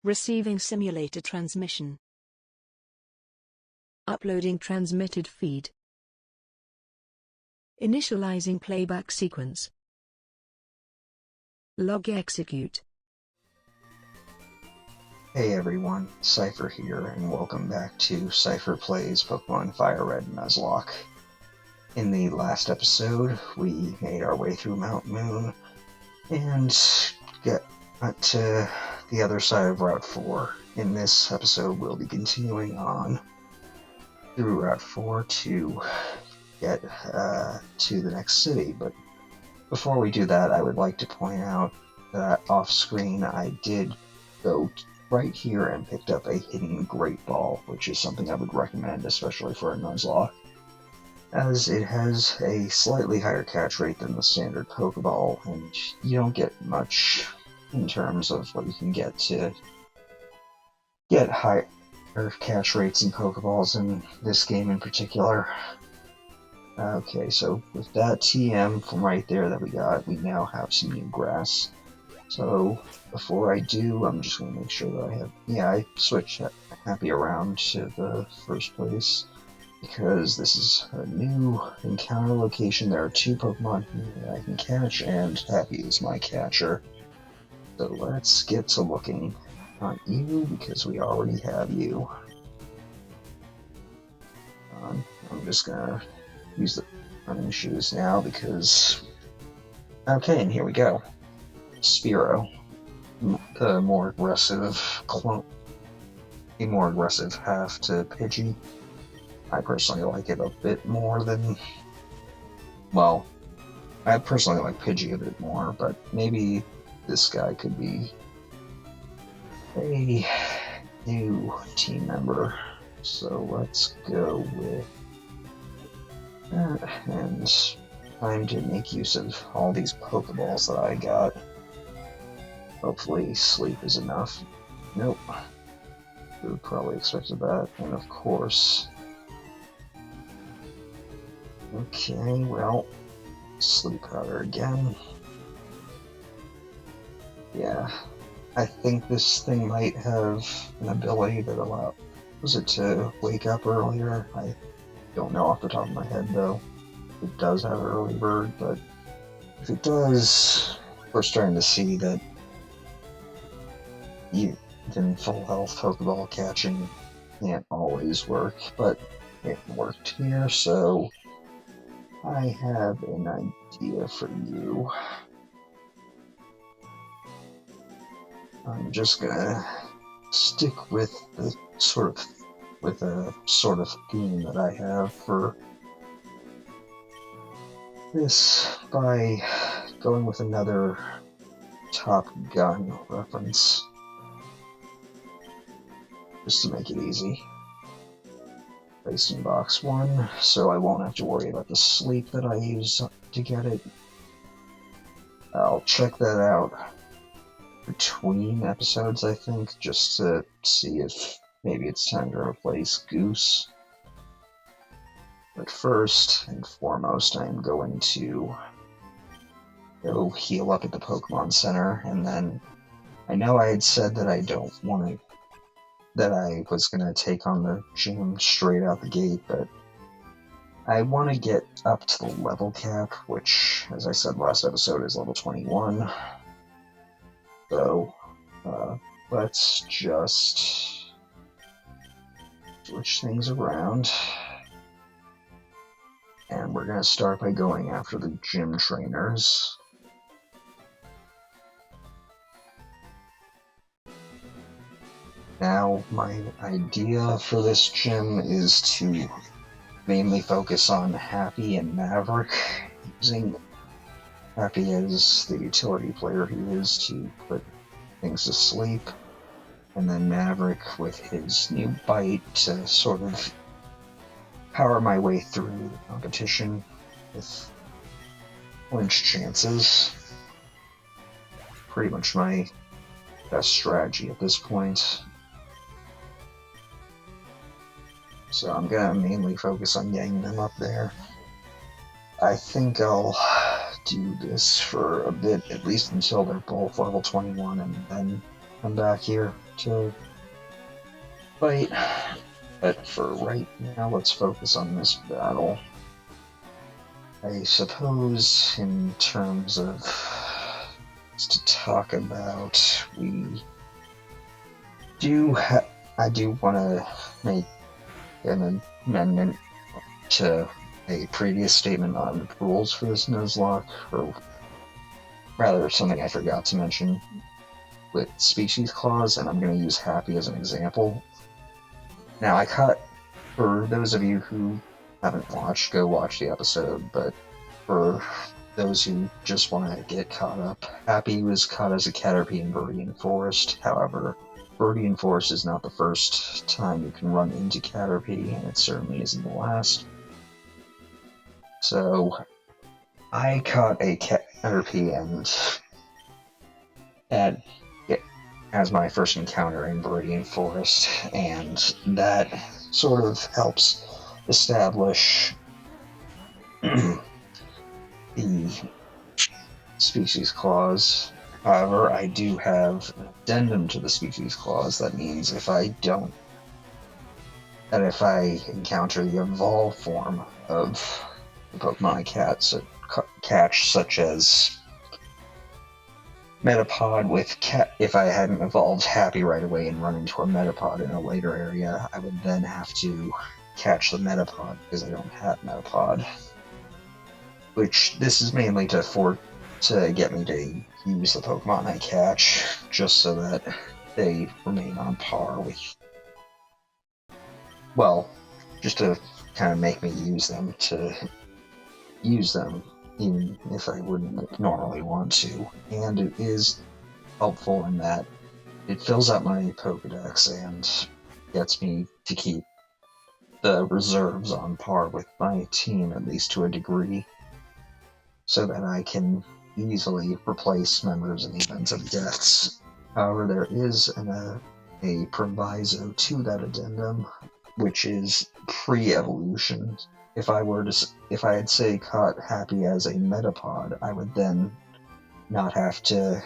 Receiving simulator transmission. Uploading transmitted feed. Initializing playback sequence. Log execute. Hey everyone, Seipher here, and welcome back to Seipher Plays Pokemon Fire Red Nuzlocke. In the last episode, we made our way through Mount Moon and got to the other side of Route 4. In this episode, we'll be continuing on through Route 4 to get to the next city, but before we do that, I would like to point out that off-screen I did go right here and picked up a hidden Great Ball, which is something I would recommend, especially for a Nuzlocke, as it has a slightly higher catch rate than the standard Pokeball, and you don't get much in terms of what you can get to get higher catch rates in Pokeballs in this game in particular. Okay, so with that TM from right there that we got, we now have some new grass. So before I do, I'm just going to make sure that I switched Happy around to the first place, because this is a new encounter location. There are two Pokemon here that I can catch, and Happy is my catcher. So let's get to looking at you, because we already have you. I'm just going to use the running shoes now, because... Okay, and here we go. Spearow, the more aggressive clone, a more aggressive half to Pidgey. I personally like it a bit more than, well, I personally like Pidgey a bit more, but maybe this guy could be a new team member. So let's go with that, and time to make use of all these Pokeballs that I got. Hopefully sleep is enough. Nope. Who probably expected that. And of course... Okay, well... Sleep powder again. Yeah. I think this thing might have an ability that allows it to wake up earlier. I don't know off the top of my head, though. It does have early bird, but if it does, we're starting to see that even full health Pokeball catching can't always work, but it worked here, so I have an idea for you. I'm just gonna stick with the sort of theme that I have for this by going with another Top Gun reference, just to make it easy. Placed in box 1, so I won't have to worry about the sleep that I use to get it. I'll check that out between episodes, I think, just to see if maybe it's time to replace Goose. But first and foremost, I am going to go heal up at the Pokemon Center, and then I know I had said that I was going to take on the gym straight out the gate, but I want to get up to the level cap, which, as I said last episode, is level 21. So, let's just switch things around. And we're going to start by going after the gym trainers. Now, my idea for this gym is to mainly focus on Happy and Maverick, using Happy as the utility player he is to put things to sleep, and then Maverick with his new bite to sort of power my way through the competition with clinch chances. Pretty much my best strategy at this point. So I'm gonna mainly focus on getting them up there. I think I'll do this for a bit, at least until they're both level 21, and then come back here to fight. But for right now, let's focus on this battle. I suppose in terms of to talk about, I do want to make an amendment to a previous statement on rules for this Nuzlocke, or rather something I forgot to mention with species clause, and I'm going to use happy as an example. Now, for those of you who haven't watched, go watch the episode, but for those who just want to get caught up, Happy was caught as a Caterpie in Viridian Forest. However, Viridian Forest is not the first time you can run into Caterpie, and it certainly isn't the last. So, I caught a Caterpie as my first encounter in Viridian Forest, and that sort of helps establish the species clause. However, I do have an addendum to the species clause. That means if I encounter the evolved form of the Pokemon I catch, such as Metapod if I hadn't evolved Happy right away and run into a Metapod in a later area, I would then have to catch the Metapod because I don't have Metapod. Which, this is mainly to get me to use the Pokemon I catch, just so that they remain on par with, well, just to kind of make me use them, even if I wouldn't normally want to. And it is helpful in that it fills out my Pokedex and gets me to keep the reserves on par with my team, at least to a degree, so that I can easily replace members in the event of deaths. However, there is a proviso to that addendum, which is pre-evolution. If I had, say, caught Happy as a Metapod, I would then not have to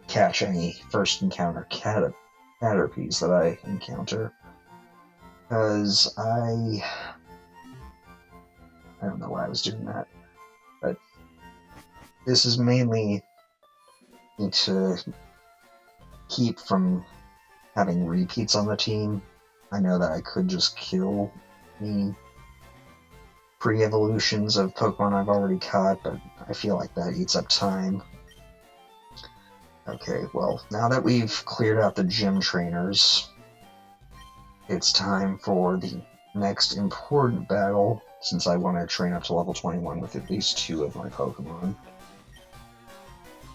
catch any first encounter Caterpies that I encounter. Because I don't know why I was doing that, but this is mainly to keep from having repeats on the team. I know that I could just kill the pre-evolutions of Pokemon I've already caught, but I feel like that eats up time. Okay, well, now that we've cleared out the gym trainers, it's time for the next important battle, since I want to train up to level 21 with at least 2 of my Pokemon.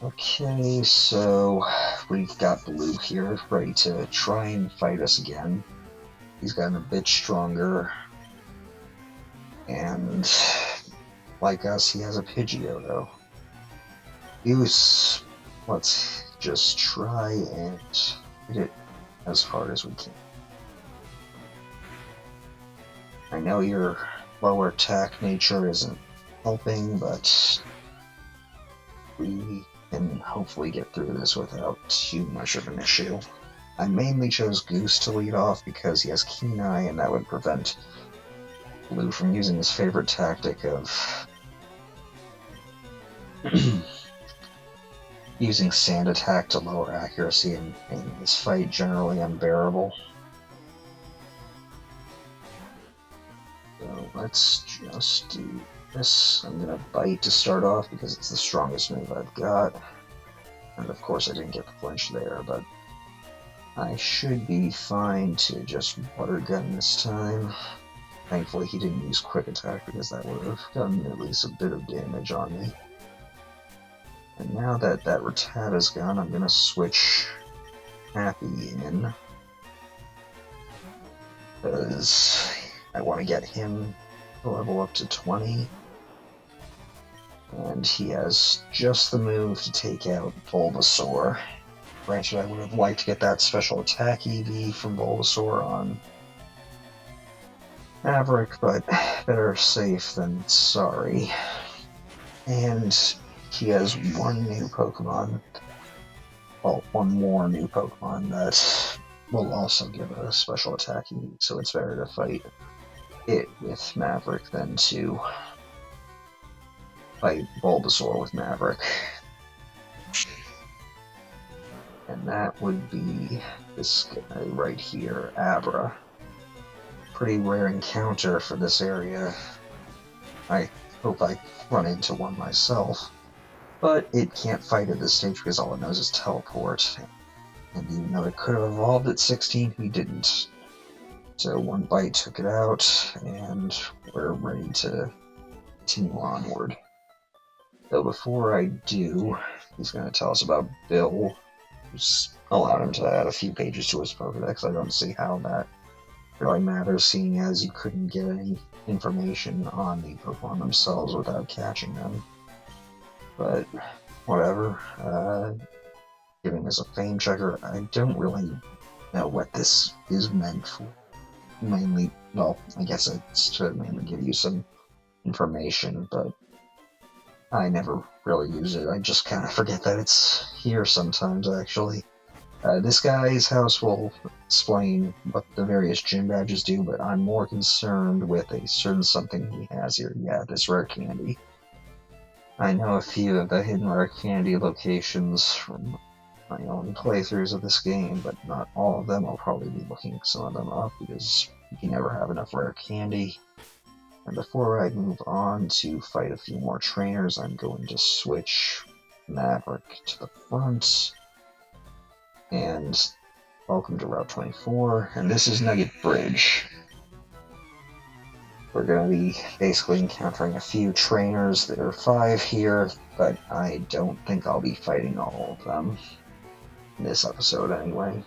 Okay, so we've got Blue here, ready to try and fight us again. He's gotten a bit stronger, and like us, he has a Pidgeotto. Use, let's just try and hit it as hard as we can. I know your lower attack nature isn't helping, but we can hopefully get through this without too much of an issue. I mainly chose Goose to lead off because he has Keen Eye, and that would prevent Blue from using his favorite tactic of using Sand Attack to lower accuracy and making this fight generally unbearable. So let's just do this. I'm gonna Bite to start off because it's the strongest move I've got. And of course I didn't get the flinch there, but I should be fine to just Water Gun this time. Thankfully he didn't use Quick Attack because that would have done at least a bit of damage on me. And now that that Rattata's gone, I'm gonna switch Happy in, because I want to get him to level up to 20. And he has just the move to take out Bulbasaur. Granted, I would have liked to get that special attack EV from Bulbasaur on Maverick, but better safe than sorry. And he has one new Pokemon, well, one more new Pokemon that will also give a special attack unique, so it's better to fight it with Maverick than to fight Bulbasaur with Maverick. And that would be this guy right here, Abra. Pretty rare encounter for this area. I hope I run into one myself. But it can't fight at this stage because all it knows is teleport. And even though it could have evolved at 16, he didn't. So one bite took it out, and we're ready to continue onward. Though before I do, he's going to tell us about Bill, who's allowed him to add a few pages to his Pokedex. I don't see how that really matters, seeing as you couldn't get any information on the Pokemon themselves without catching them. But whatever. Giving us a fame checker, I don't really know what this is meant for. Mainly, well, I guess it's to mainly give you some information, but I never really use it. I just kind of forget that it's here sometimes, actually. This guy's house will explain what the various gym badges do, but I'm more concerned with a certain something he has here. Yeah, this rare candy. I know a few of the hidden rare candy locations from my own playthroughs of this game, but not all of them. I'll probably be looking some of them up because you can never have enough rare candy. And before I move on to fight a few more trainers, I'm going to switch Maverick to the front. And welcome to Route 24, and this is Nugget Bridge. We're going to be basically encountering a few trainers. There are 5 here, but I don't think I'll be fighting all of them in this episode anyway.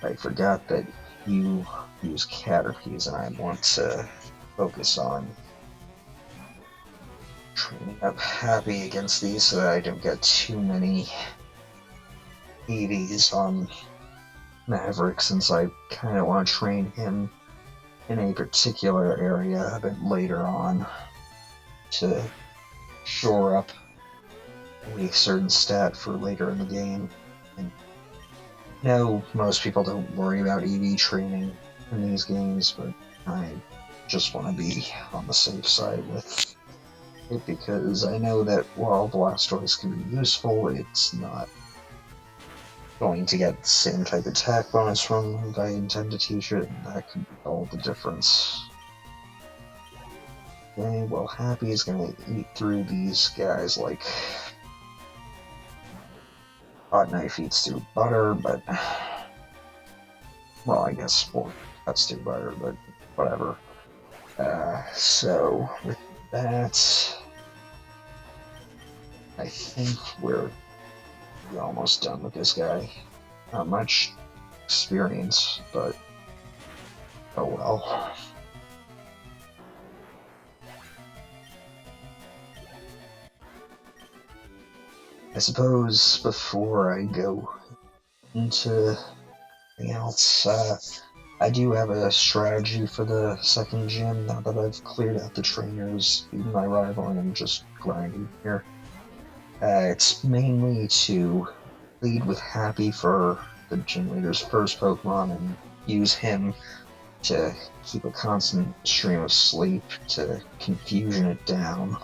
I forgot that you use Caterpies, and I want to focus on training up Happy against these so that I don't get too many EVs on Maverick, since I kind of want to train him in a particular area a bit later on to shore up a certain stat for later in the game. And no, most people don't worry about EV training in these games, but I just want to be on the safe side with it because I know that while Blastoise can be useful, it's not going to get the same type of attack bonus from if I intend to teach it, and that could be all the difference. Okay, well, Happy is going to eat through these guys like hot knife eats through butter, but well, I guess sport cuts through butter, but whatever. So with that, I think we're almost done with this guy. Not much experience, but oh well. I suppose before I go into anything else, I do have a strategy for the second gym now that I've cleared out the trainers, beaten my rival, and I'm just grinding here. It's mainly to lead with Happy for the gym leader's first Pokemon and use him to keep a constant stream of sleep to confusion it down.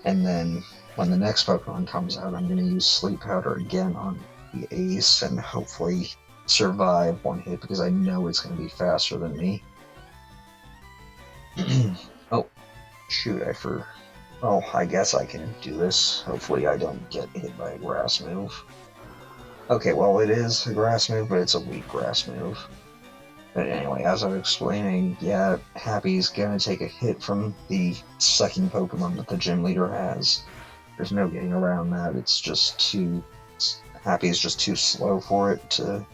And then when the next Pokemon comes out, I'm going to use Sleep Powder again on the Ace and hopefully survive one hit because I know it's going to be faster than me. Oh, shoot, well, I guess I can do this. Hopefully I don't get hit by a grass move. Okay, well, it is a grass move, but it's a weak grass move. But anyway, as I was explaining, yeah, Happy's gonna take a hit from the second Pokemon that the gym leader has. There's no getting around that. Happy's just too slow for it to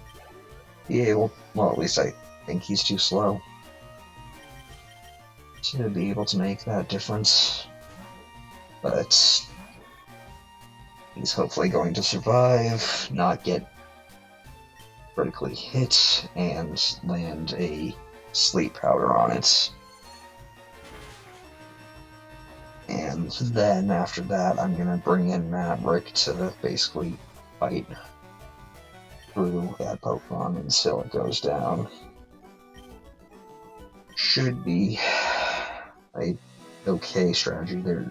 be able, well, at least I think he's too slow to be able to make that difference. But he's hopefully going to survive, not get critically hit, and land a Sleep Powder on it. And then after that, I'm going to bring in Maverick to basically fight through that Pokemon until it goes down. Should be a okay strategy there.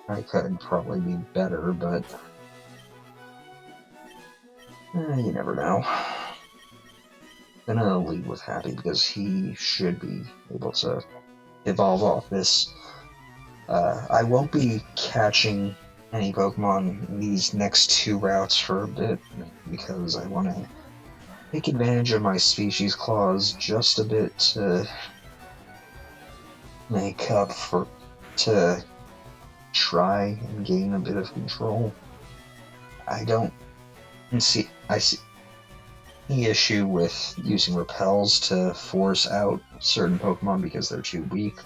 I could probably be better, but you never know. I'm gonna lead with Happy because he should be able to evolve off this. I won't be catching any Pokemon in these next 2 routes for a bit because I want to take advantage of my species clause just a bit to make up for, to try and gain a bit of control. I see the issue with using repels to force out certain Pokemon because they're too weak,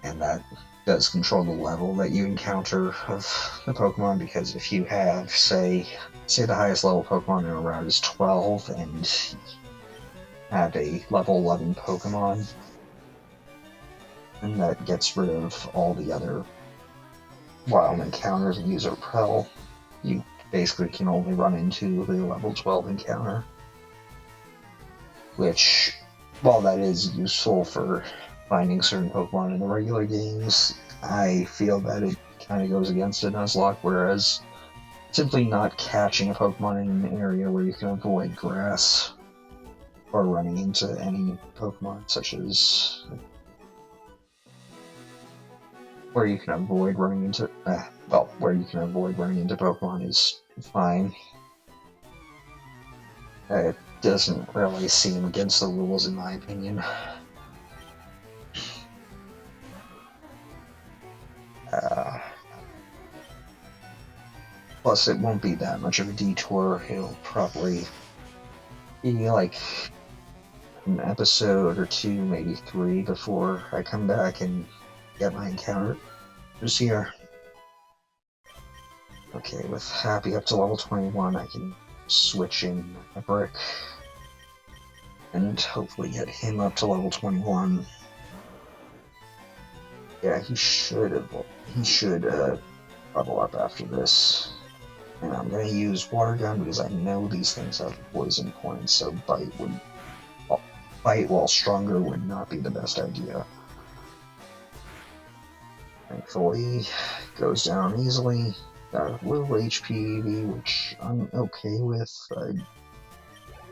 and that does control the level that you encounter of the Pokemon, because if you have, say the highest level Pokemon in a round is 12, and have a level 11 Pokemon, and that gets rid of all the other wild encounters and use a repel, you basically can only run into the level 12 encounter. Which, while that is useful for finding certain Pokemon in the regular games, I feel that it kind of goes against a Nuzlocke, whereas simply not catching a Pokemon in an area where you can avoid grass or running into any Pokemon, such as where you can avoid running into Pokemon is fine. It doesn't really seem against the rules, in my opinion. Plus, it won't be that much of a detour. It'll probably be like an episode or 2, maybe 3, before I come back and get my encounter just here. Okay, with Happy up to level 21, I can switch in a brick and hopefully get him up to level 21. Yeah, he should level up after this. And I'm gonna use Water Gun because I know these things have poison points, so Bite while stronger would not be the best idea. Thankfully, goes down easily. Got a little HP EV, which I'm okay with.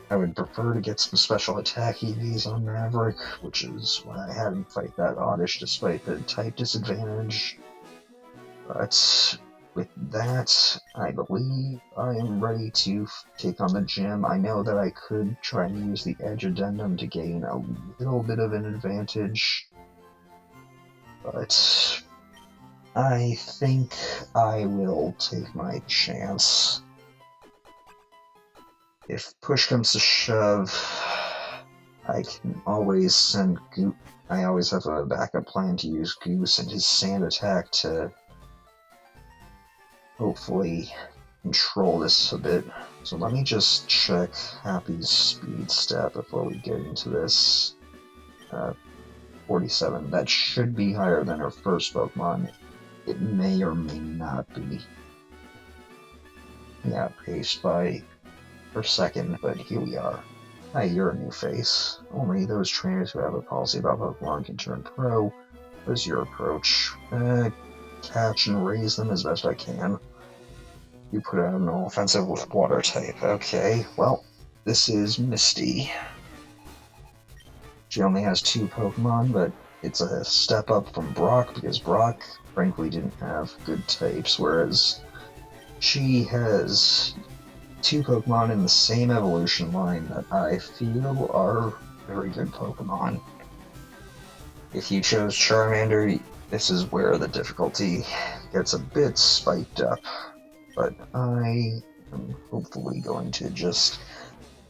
I would prefer to get some special attack EVs on Maverick, which is why I had him fight that Oddish despite the type disadvantage. But with that, I believe I am ready to take on the gym. I know that I could try and use the Edge Addendum to gain a little bit of an advantage, but I think I will take my chance. If push comes to shove, I can always send Goose. I always have a backup plan to use Goose and his Sand attack to hopefully control this a bit. So let me just check Happy's speed stat before we get into this. 47. That should be higher than her first Pokemon. It may or may not be. Yeah, paced by her second, but here we are. Hi, you're a new face. Only those trainers who have a policy about Pokemon can turn pro. What is your approach? Catch and raise them as best I can. You put out an offensive with water type. Okay, well, this is Misty. She only has 2 Pokemon, but it's a step up from Brock, because Brock, frankly, didn't have good types, whereas she has 2 Pokemon in the same evolution line that I feel are very good Pokemon. If you chose Charmander, this is where the difficulty gets a bit spiked up, but I am hopefully going to just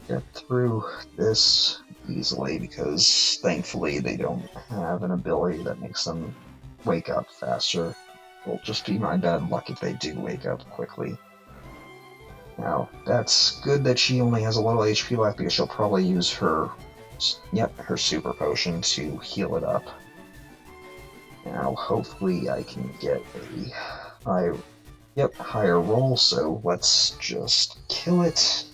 get through this easily, because thankfully they don't have an ability that makes them wake up faster. It'll just be my bad luck if they do wake up quickly. Now, that's good that she only has a little HP left, because she'll probably use her Super Potion to heal it up. Now, hopefully I can get a high Yep, higher roll, so let's just kill it.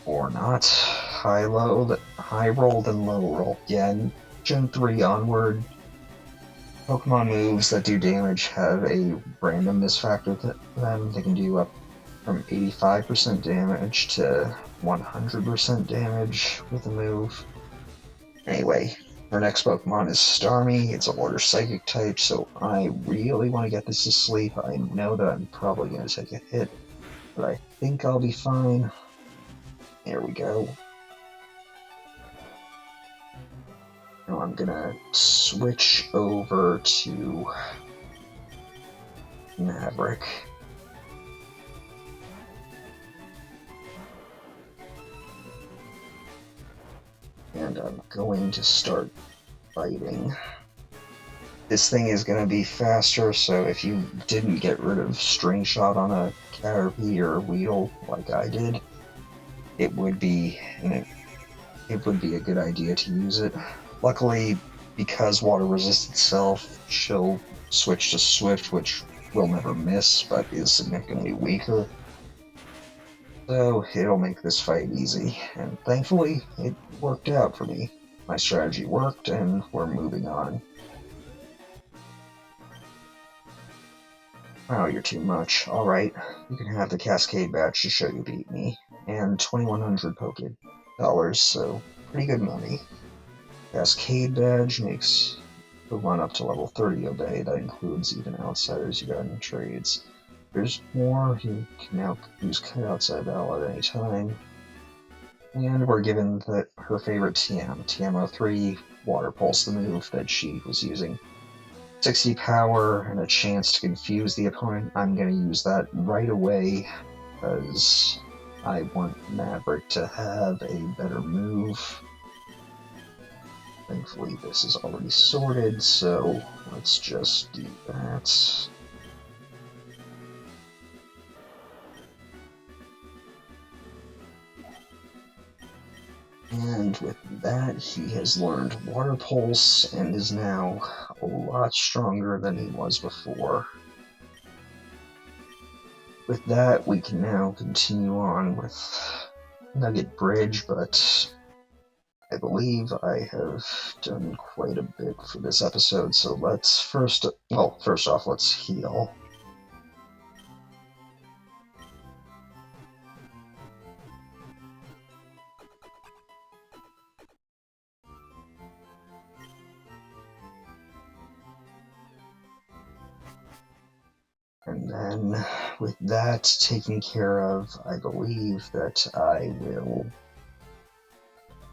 Or not. High roll, then low roll. Yeah, in Gen 3 onward, Pokemon moves that do damage have a randomness factor to them. They can do up from 85% damage to 100% damage with a move. Anyway, our next Pokemon is Starmie. It's a water psychic type, so I really want to get this to sleep. I know that I'm probably going to take a hit, but I think I'll be fine. There we go. Now I'm gonna switch over to Maverick. And I'm going to start fighting. This thing is going to be faster, so if you didn't get rid of String Shot on a Caterpie or Weedle like I did, it would be a good idea to use it. Luckily, because Water resists itself, she'll switch to Swift, which will never miss, but is significantly weaker. So it'll make this fight easy, and thankfully it worked out for me. My strategy worked, and we're moving on. Oh, you're too much. Alright, you can have the Cascade badge to show you beat me, and 2,100 Poké-Dollars, so pretty good money. Cascade badge makes the run up to level 30 a day. That includes even outsiders you got in trades. There's more. You can now use outside battle at any time. And we're given her favorite TM, TM03, Water Pulse, the move that she was using. 60 power and a chance to confuse the opponent. I'm going to use that right away because I want Maverick to have a better move. Thankfully this is already sorted, so let's just do that. And with that, he has learned Water Pulse and is now a lot stronger than he was before. With that, we can now continue on with Nugget Bridge, but I believe I have done quite a bit for this episode, so let's first off, let's heal. And then, with that taken care of, I believe that I will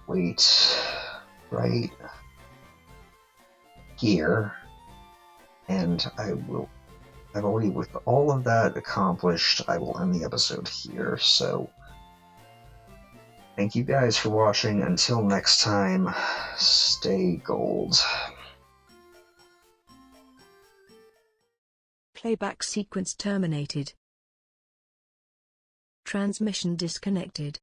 wait right here, and I believe with all of that accomplished, I will end the episode here. So, thank you guys for watching. Until next time, stay gold. Playback sequence terminated. Transmission disconnected.